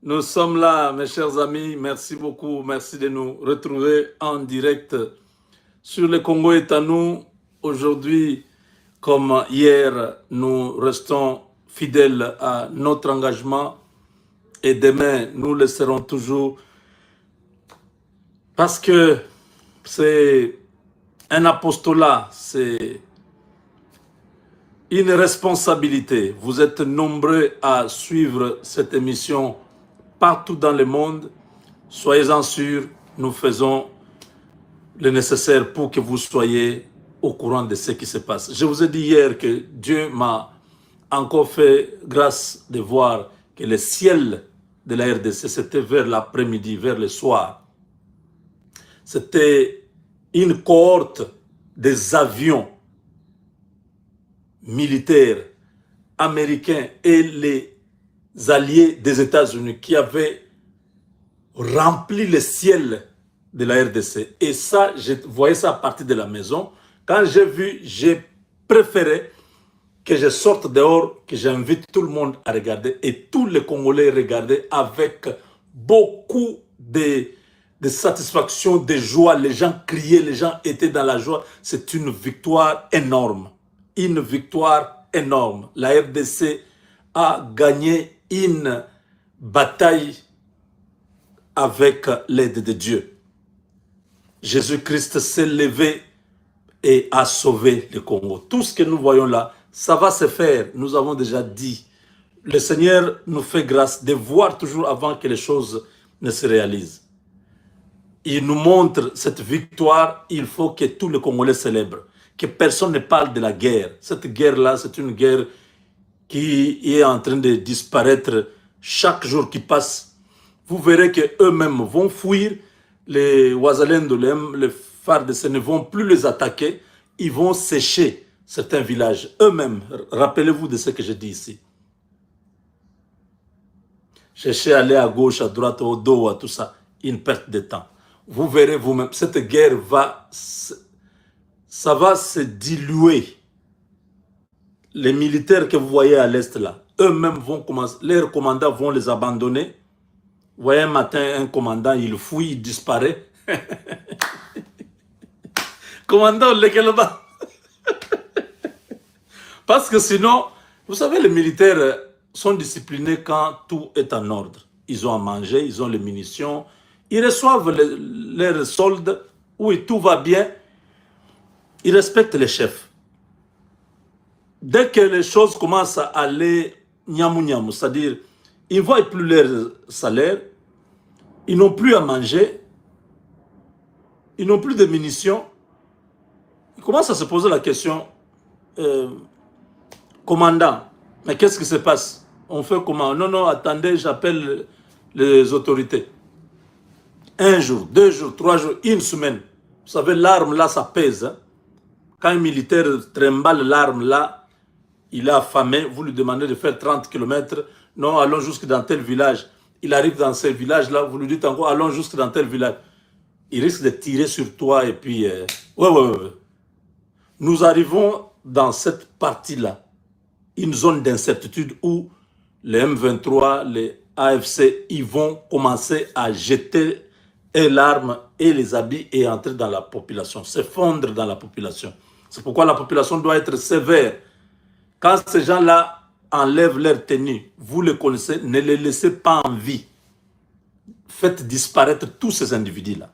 Nous sommes là, mes chers amis. Merci beaucoup. Merci de nous retrouver en direct sur le Congo est à nous. Aujourd'hui, comme hier, nous restons fidèles à notre engagement et demain, nous le serons toujours parce que c'est un apostolat, c'est une responsabilité. Vous êtes nombreux à suivre cette émission partout dans le monde. Soyez-en sûrs, nous faisons le nécessaire pour que vous soyez au courant de ce qui se passe. Je vous ai dit hier que Dieu m'a encore fait grâce de voir que le ciel de la RDC, c'était vers l'après-midi, vers le soir. C'était une cohorte des avions militaires américains et les alliés des États-Unis qui avaient rempli le ciel de la RDC. Et ça, je voyais ça à partir de la maison. Quand j'ai vu, j'ai préféré que je sorte dehors, que j'invite tout le monde à regarder. Et tous les Congolais regardaient avec beaucoup de satisfaction, de joie. Les gens criaient, les gens étaient dans la joie. C'est une victoire énorme. Une victoire énorme. La RDC a gagné une bataille avec l'aide de Dieu. Jésus-Christ s'est levé et a sauvé le Congo. Tout ce que nous voyons là, ça va se faire. Nous avons déjà dit. Le Seigneur nous fait grâce de voir toujours avant que les choses ne se réalisent. Il nous montre cette victoire. Il faut que tous les Congolais célèbrent. Que personne ne parle de la guerre. Cette guerre-là, c'est une guerre qui est en train de disparaître chaque jour qui passe. Vous verrez qu'eux-mêmes vont fuir. Les Ouazalendo, les FARDC ne vont plus les attaquer. Ils vont sécher certains villages. Eux-mêmes, rappelez-vous de ce que je dis ici. Cherchez à aller à gauche, à droite, au dos, à tout ça. Une perte de temps. Vous verrez vous-même, cette guerre ça va se diluer. Les militaires que vous voyez à l'est là, eux-mêmes vont commencer, leurs commandants vont les abandonner. Vous voyez un matin, un commandant, il fuit, il disparaît. Commandant, lequel va? Parce que sinon, vous savez, les militaires sont disciplinés quand tout est en ordre. Ils ont à manger, ils ont les munitions, ils reçoivent leurs soldes, oui, tout va bien. Ils respectent les chefs. Dès que les choses commencent à aller niamou-niamou, c'est-à-dire, ils ne voient plus leur salaire, ils n'ont plus à manger, ils n'ont plus de munitions, ils commencent à se poser la question, commandant, mais qu'est-ce qui se passe? On fait comment? Non, non, attendez, j'appelle les autorités. 1 jour, 2 jours, 3 jours, 1 semaine. Vous savez, l'arme là, ça pèse. Hein? Quand un militaire trimballe l'arme là, il est affamé, vous lui demandez de faire 30 km. Non, allons jusque dans tel village. Il arrive dans ce village-là, vous lui dites encore, allons jusque dans tel village. Il risque de tirer sur toi et puis... ouais. Nous arrivons dans cette partie-là, une zone d'incertitude où les M23, les AFC, ils vont commencer à jeter l'arme et les habits et entrer dans la population, s'effondrer dans la population. C'est pourquoi la population doit être sévère. Quand ces gens-là enlèvent leur tenue, vous les connaissez, ne les laissez pas en vie. Faites disparaître tous ces individus-là.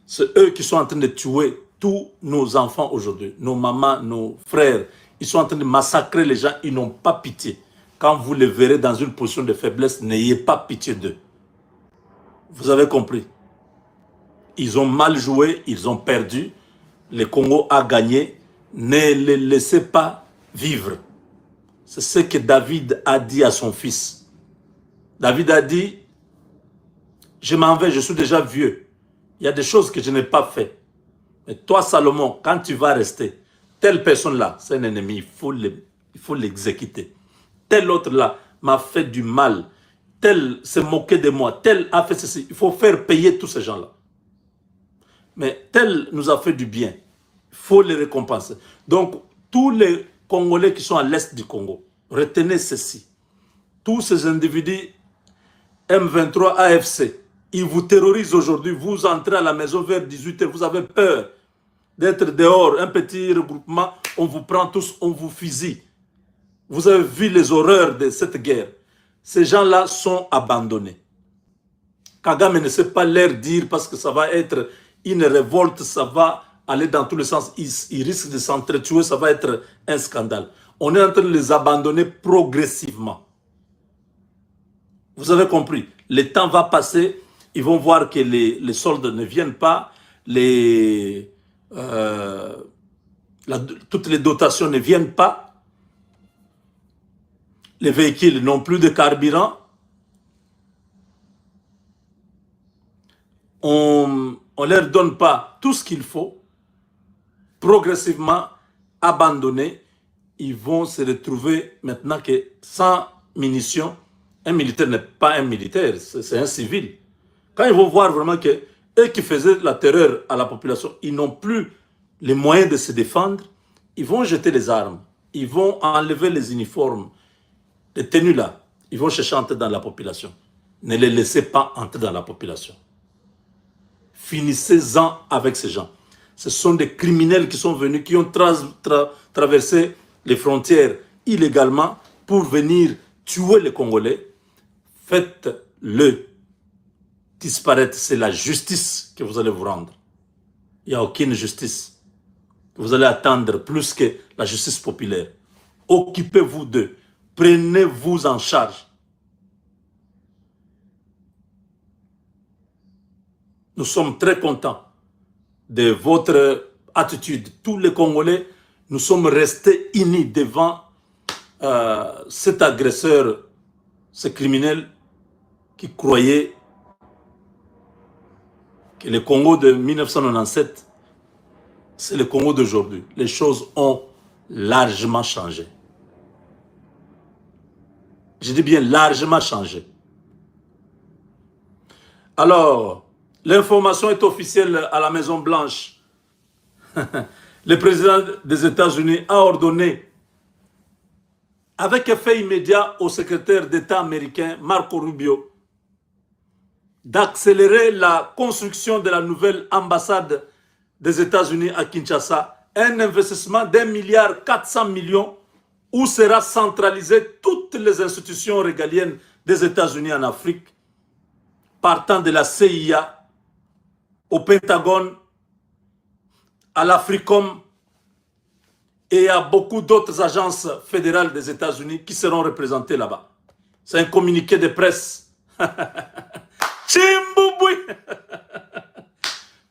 C'est eux qui sont en train de tuer tous nos enfants aujourd'hui, nos mamans, nos frères. Ils sont en train de massacrer les gens, ils n'ont pas pitié. Quand vous les verrez dans une position de faiblesse, n'ayez pas pitié d'eux. Vous avez compris? Ils ont mal joué, ils ont perdu. Le Congo a gagné. Ne les laissez pas vivre. C'est ce que David a dit à son fils. David a dit, je m'en vais, je suis déjà vieux. Il y a des choses que je n'ai pas fait. Mais toi, Salomon, quand tu vas rester, telle personne-là, c'est un ennemi, il faut l'exécuter. Tel autre-là m'a fait du mal. Tel s'est moqué de moi. Tel a fait ceci. Il faut faire payer tous ces gens-là. Mais tel nous a fait du bien. Il faut les récompenser. Donc, tous les Congolais qui sont à l'est du Congo, retenez ceci. Tous ces individus M23 AFC. Ils vous terrorisent aujourd'hui. Vous entrez à la maison vers 18h. Vous avez peur d'être dehors. Un petit regroupement. On vous prend tous. On vous fusille. Vous avez vu les horreurs de cette guerre. Ces gens-là sont abandonnés. Kagame ne sait pas leur dire parce que ça va être une révolte. Ça va aller dans tous les sens. Ils risquent de s'entretuer. Ça va être un scandale. On est en train de les abandonner progressivement. Vous avez compris. Le temps va passer. Ils vont voir que les soldes ne viennent pas. Toutes les dotations ne viennent pas. Les véhicules n'ont plus de carburant. On ne leur donne pas tout ce qu'il faut. Progressivement abandonnés. Ils vont se retrouver maintenant que sans munitions, un militaire n'est pas un militaire, c'est un civil. Quand ils vont voir vraiment que eux qui faisaient la terreur à la population, ils n'ont plus les moyens de se défendre, ils vont jeter les armes, ils vont enlever les uniformes, les tenues là, ils vont chercher à entrer dans la population. Ne les laissez pas entrer dans la population. Finissez-en avec ces gens. Ce sont des criminels qui sont venus, qui ont traversé les frontières illégalement pour venir tuer les Congolais. Faites-le disparaître. C'est la justice que vous allez vous rendre. Il n'y a aucune justice. Vous allez attendre plus que la justice populaire. Occupez-vous d'eux. Prenez-vous en charge. Nous sommes très contents de votre attitude. Tous les Congolais, nous sommes restés unis devant cet agresseur, ce criminel qui croyait que le Congo de 1997, c'est le Congo d'aujourd'hui. Les choses ont largement changé. Je dis bien largement changé. Alors, l'information est officielle à la Maison-Blanche. Le président des États-Unis a ordonné, avec effet immédiat au secrétaire d'État américain Marco Rubio, d'accélérer la construction de la nouvelle ambassade des États-Unis à Kinshasa, un investissement d'1,4 milliard où sera centralisé toutes les institutions régaliennes des États-Unis en Afrique, partant de la CIA, au Pentagone, à l'Africom et à beaucoup d'autres agences fédérales des États-Unis qui seront représentées là-bas. C'est un communiqué de presse. Chimbouboué.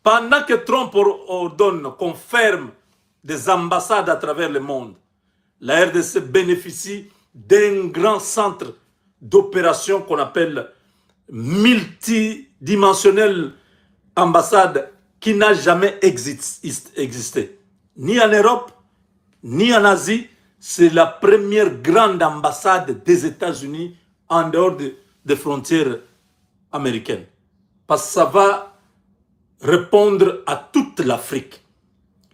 Pendant que Trump ordonne, confirme des ambassades à travers le monde, la RDC bénéficie d'un grand centre d'opération qu'on appelle multidimensionnel ambassade qui n'a jamais existé. Ni en Europe, ni en Asie. C'est la première grande ambassade des États-Unis en dehors des frontières américaines. Parce que ça va répondre à toute l'Afrique.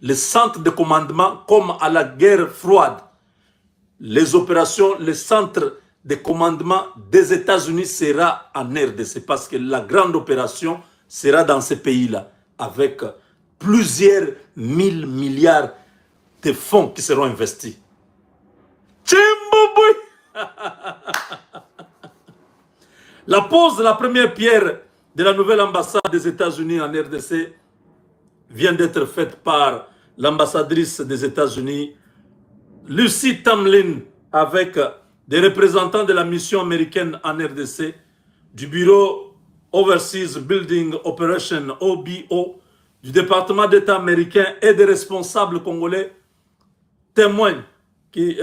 Les centres de commandement, comme à la guerre froide, les opérations, les centres de commandement des États-Unis sera en RDC parce que la grande opération sera dans ces pays-là avec plusieurs mille milliards de fonds qui seront investis. Tchimboubou. La pose de la première pierre de la nouvelle ambassade des États-Unis en RDC vient d'être faite par l'ambassadrice des États-Unis, Lucy Tamlin, avec des représentants de la mission américaine en RDC, du bureau Overseas Building Operation, OBO, du département d'État américain et des responsables congolais témoignent qui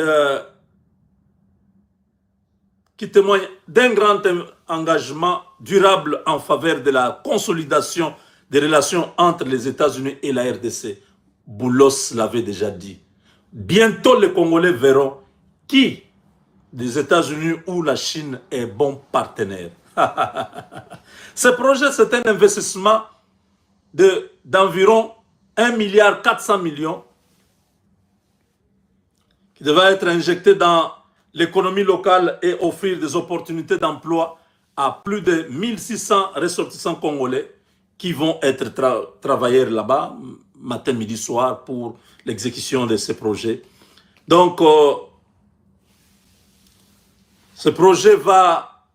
témoignent d'un grand engagement durable en faveur de la consolidation des relations entre les États-Unis et la RDC. Boulos l'avait déjà dit. Bientôt, les Congolais verront qui des États-Unis ou la Chine est bon partenaire. Ce projet, c'est un investissement d'environ 1,4 milliard qui devait être injecté dans l'économie locale et offrir des opportunités d'emploi à plus de 1600 ressortissants congolais qui vont être travailleurs là-bas, matin, midi, soir, pour l'exécution de ces projets. Donc, ce projet va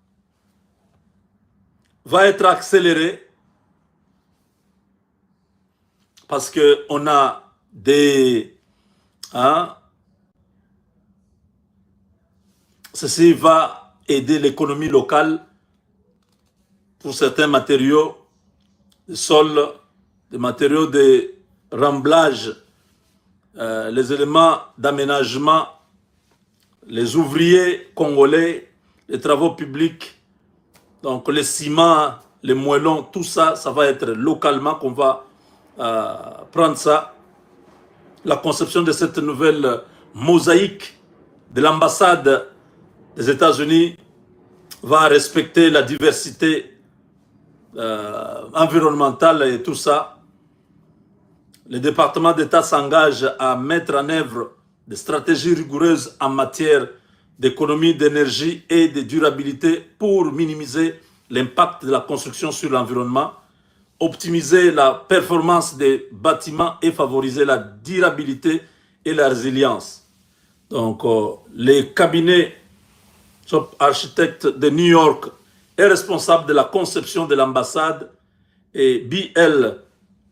être accéléré parce qu'on a des... ceci va aider l'économie locale pour certains matériaux de sol, des matériaux de remblage, les éléments d'aménagement, les ouvriers congolais, les travaux publics, donc les ciments, les moellons, tout ça, ça va être localement qu'on va prendre ça. La conception de cette nouvelle mosaïque de l'ambassade des États-Unis va respecter la diversité environnementale et tout ça. Le département d'État s'engage à mettre en œuvre des stratégies rigoureuses en matière d'économie d'énergie et de durabilité pour minimiser l'impact de la construction sur l'environnement, optimiser la performance des bâtiments et favoriser la durabilité et la résilience. Donc, les cabinets architectes de New York est responsable de la conception de l'ambassade et B.L.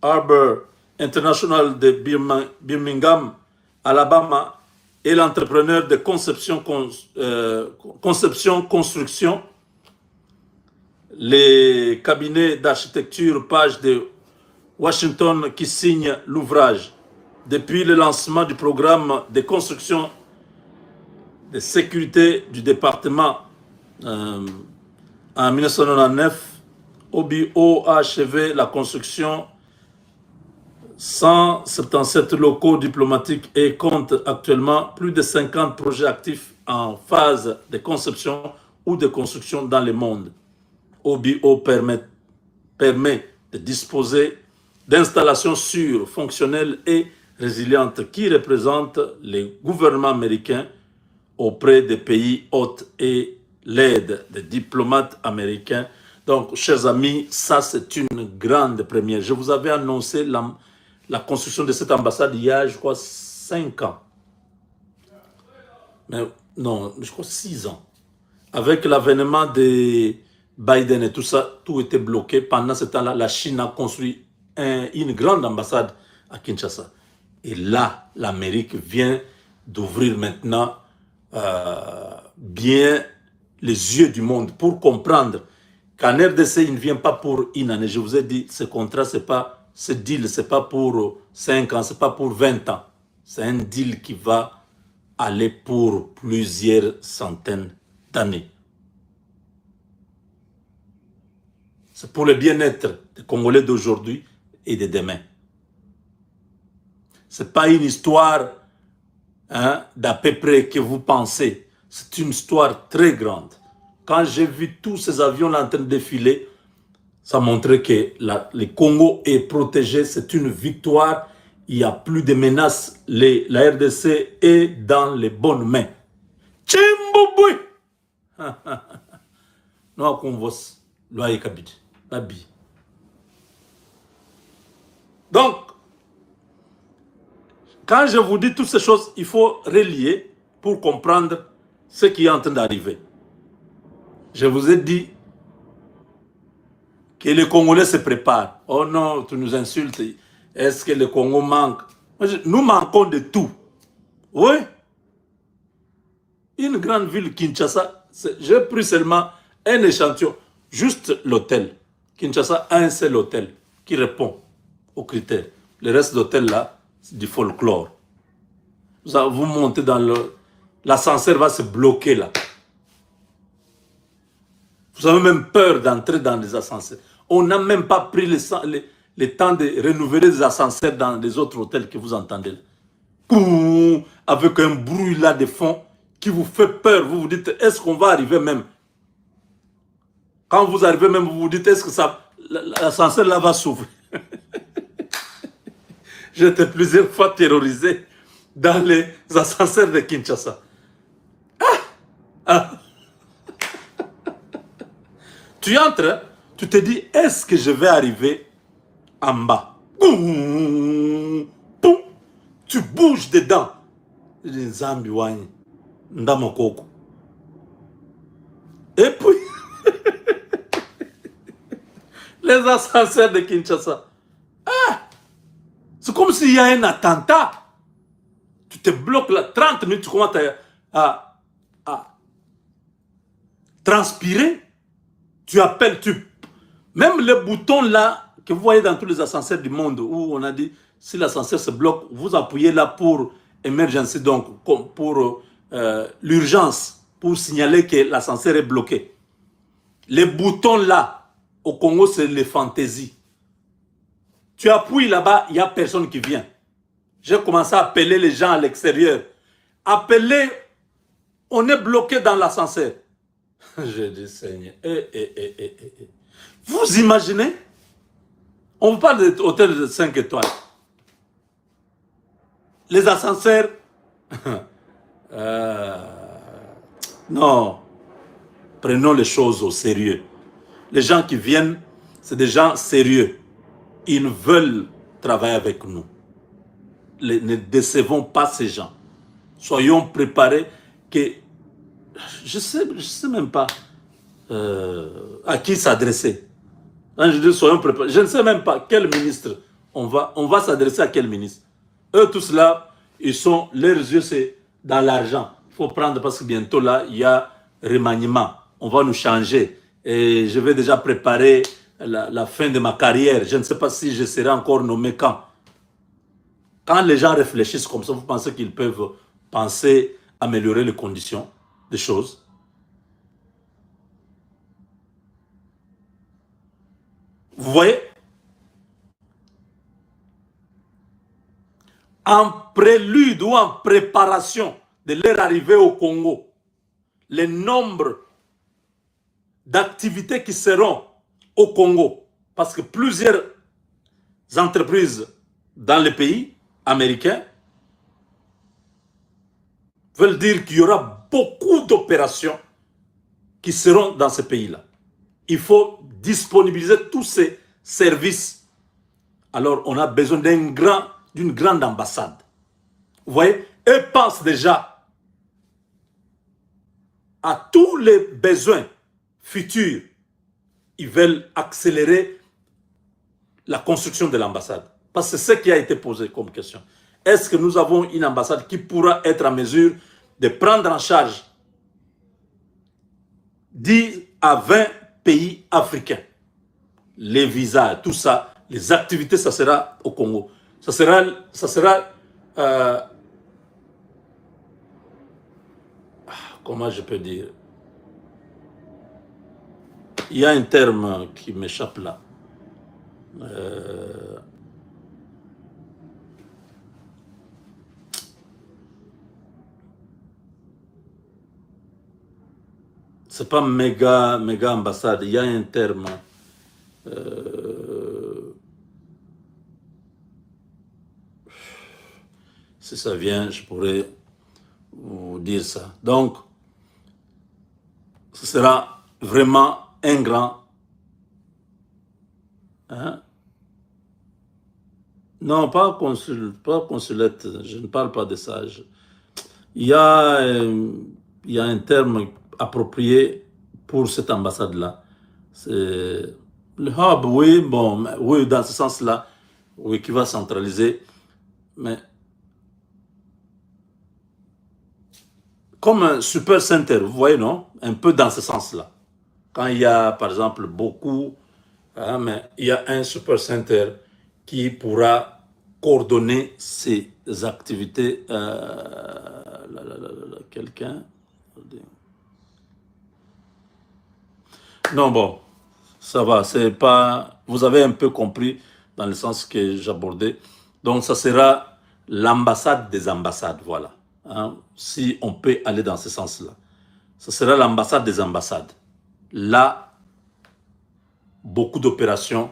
Harbor International de Birmingham, Alabama, est l'entrepreneur de conception-construction. Les cabinets d'architecture Page de Washington qui signent l'ouvrage. Depuis le lancement du programme de construction de sécurité du département en 1999, OBO a achevé la construction 177 locaux diplomatiques et compte actuellement plus de 50 projets actifs en phase de conception ou de construction dans le monde. OBO permet de disposer d'installations sûres, fonctionnelles et résilientes qui représentent les gouvernements américains auprès des pays hôtes et l'aide des diplomates américains. Donc, chers amis, ça c'est une grande première. Je vous avais annoncé la construction de cette ambassade il y a, je crois, 5 ans. Mais non, je crois 6 ans. Avec l'avènement de Biden et tout ça, tout était bloqué. Pendant ce temps-là, la Chine a construit une grande ambassade à Kinshasa. Et là, l'Amérique vient d'ouvrir maintenant bien les yeux du monde pour comprendre qu'en RDC, il ne vient pas pour une année. Je vous ai dit, ce contrat, ce deal, ce n'est pas pour 5 ans, ce n'est pas pour 20 ans. C'est un deal qui va aller pour plusieurs centaines d'années. C'est pour le bien-être des Congolais d'aujourd'hui et de demain. Ce n'est pas une histoire d'à peu près que vous pensez. C'est une histoire très grande. Quand j'ai vu tous ces avions là en train de défiler, ça montrait que le Congo est protégé. C'est une victoire. Il n'y a plus de menaces. La RDC est dans les bonnes mains. Tchimboubouy! Non, convos. Loyer kabit. Babi. Donc, quand je vous dis toutes ces choses, il faut relier pour comprendre ce qui est en train d'arriver. Je vous ai dit que les Congolais se préparent. Oh non, tu nous insultes. Est-ce que le Congo manque? Nous manquons de tout. Oui. Une grande ville, Kinshasa, j'ai pris seulement un échantillon, juste l'hôtel. Kinshasa a un seul hôtel qui répond aux critères. Le reste d'hôtel là, c'est du folklore. Vous montez dans l'ascenseur va se bloquer là. Vous avez même peur d'entrer dans les ascenseurs. On n'a même pas pris le temps de renouveler les ascenseurs dans les autres hôtels que vous entendez là. Avec un bruit là de fond qui vous fait peur. Vous vous dites, est-ce qu'on va arriver même? Quand vous arrivez même, vous vous dites, est-ce que l'ascenseur là va s'ouvrir? J'étais plusieurs fois terrorisé dans les ascenseurs de Kinshasa. Tu entres, tu te dis, est-ce que je vais arriver en bas? Boum, boum, tu bouges dedans. Les ambiwani, ndamokoko. Et puis, les ascenseurs de Kinshasa. Ah, c'est comme s'il y a un attentat. Tu te bloques là, 30 minutes, tu commences à transpirer. Tu appelles, même les boutons là, que vous voyez dans tous les ascenseurs du monde, où on a dit, si l'ascenseur se bloque, vous appuyez là pour emergency, donc pour l'urgence, pour signaler que l'ascenseur est bloqué. Les boutons là, au Congo, c'est les fantaisies. Tu appuies là-bas, il n'y a personne qui vient. J'ai commencé à appeler les gens à l'extérieur. Appeler, on est bloqué dans l'ascenseur. Je dis, Seigneur, vous imaginez? On vous parle d'hôtel de 5 étoiles. Les ascenseurs, non, prenons les choses au sérieux. Les gens qui viennent, c'est des gens sérieux. Ils veulent travailler avec nous. Ne décevons pas ces gens. Soyons préparés que je sais même pas à qui s'adresser. Quand je dis soyons préparés, je ne sais même pas quel ministre on va s'adresser à quel ministre. Eux tous là, ils sont, leurs yeux c'est dans l'argent. Il faut prendre parce que bientôt là, il y a remaniement. On va nous changer. Et je vais déjà préparer la fin de ma carrière. Je ne sais pas si je serai encore nommé quand. Quand les gens réfléchissent comme ça, vous pensez qu'ils peuvent penser améliorer les conditions des choses? Vous voyez? En prélude ou en préparation de leur arrivée au Congo, le nombre d'activités qui seront au Congo, parce que plusieurs entreprises dans les pays américains veulent dire qu'il y aura beaucoup d'opérations qui seront dans ce pays-là. Il faut disponibiliser tous ces services. Alors, on a besoin d'une grande ambassade. Vous voyez, eux pensent déjà à tous les besoins futurs. Ils veulent accélérer la construction de l'ambassade. Parce que c'est ce qui a été posé comme question. Est-ce que nous avons une ambassade qui pourra être en mesure de prendre en charge 10 à 20 pays africains? Les visas, tout ça, les activités, ça sera au Congo. Ça sera comment je peux dire? Il y a un terme qui m'échappe là. C'est pas méga ambassade. Il y a un terme. Si ça vient, je pourrais vous dire ça. Donc, ce sera vraiment un grand... Hein? Non, pas consulette, je ne parle pas de ça. Il y a un terme approprié pour cette ambassade-là. C'est le hub, oui, bon, oui, dans ce sens-là, oui, qui va centraliser, mais comme un super center, vous voyez, non? Un peu dans ce sens-là. Quand il y a, par exemple, beaucoup, hein, mais il y a un super center qui pourra coordonner ces activités. Quelqu'un? Non, bon, ça va, c'est pas... Vous avez un peu compris dans le sens que j'abordais. Donc, ça sera l'ambassade des ambassades, voilà. Hein, si on peut aller dans ce sens-là. Ça sera l'ambassade des ambassades. Là, beaucoup d'opérations